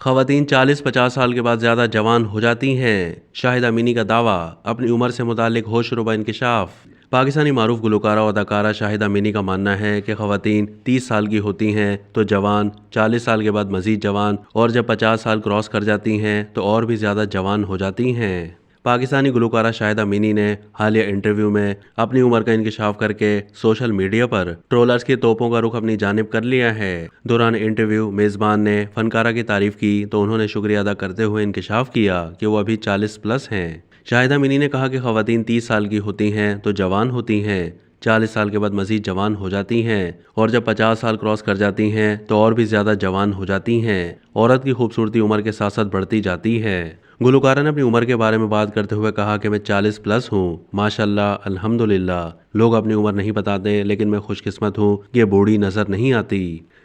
खवातीन 40-50 साल के बाद ज़्यादा जवान हो जाती हैं। शाहिदा अमीनी का दावा, अपनी उम्र से मुतालिक होशरुबा इंकशाफ। पाकिस्तानी मारूफ गुलकारा और अदाकारा शाहिदा अमीनी का मानना है कि खवातीन 30 साल की होती हैं तो जवान, 40 साल के बाद मज़ीद जवान और जब 50 साल क्रॉस कर जाती हैं तो और भी ज़्यादा जवान हो जाती हैं। पाकिस्तानी गुलकारा शाहिदा अमीनी ने हालिया इंटरव्यू में अपनी उम्र का इंकशाफ करके सोशल मीडिया पर ट्रोलर्स की तोपों का रुख अपनी जानिब कर लिया है। दौरान इंटरव्यू मेज़बान ने फनकारा की तारीफ की तो उन्होंने शुक्रिया अदा करते हुए इंकशाफ किया कि वो अभी 40 प्लस हैं। शाहिदा अमीनी ने कहा कि खवातीन 30 साल की होती हैं तो जवान होती हैं, 40 साल के बाद मज़ीद जवान हो जाती हैं और जब 50 साल क्रॉस कर जाती हैं तो और भी ज़्यादा जवान हो जाती हैं। औरत की खूबसूरती उम्र के साथ साथ बढ़ती जाती है। गुलकारा ने अपनी उम्र के बारे में बात करते हुए कहा कि मैं 40 प्लस हूँ, माशाल्लाह, अल्हम्दुलिल्लाह। लोग अपनी उम्र नहीं बताते लेकिन मैं खुशकिस्मत हूँ कि ये बूढ़ी नज़र नहीं आती।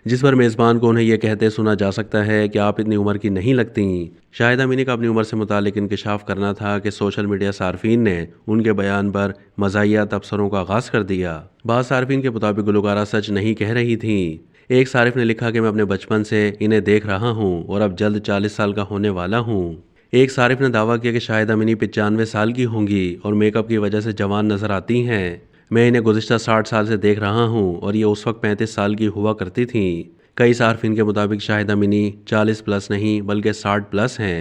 जिस पर मेज़बान को उन्हें यह कहते सुना जा सकता है कि आप इतनी उम्र की नहीं लगती। शाहिदा अमीनी का अपनी उम्र से मुतालिक इंकशाफ करना था कि सोशल मीडिया सार्फिन ने उनके बयान पर मज़ाहिया तबसरों का आगाज़ कर दिया। बाद सार्फिन के मुताबिक गुलकारा सच नहीं कह रही थी। एक सारिफ ने लिखा कि मैं अपने बचपन से इन्हें देख रहा हूँ और अब जल्द 40 साल का होने वाला हूँ। एक सारिफ ने दावा किया कि शाहिदा अमीनी 95 साल की होंगी और मेकअप की वजह से जवान नजर आती हैं। मैं इन्हें गुज़िश्ता 60 साल से देख रहा हूँ और ये उस वक्त 35 साल की हुआ करती थीं। कई सार्फिन के मुताबिक शाहिदा अमीनी 40 प्लस नहीं बल्कि 60 प्लस हैं।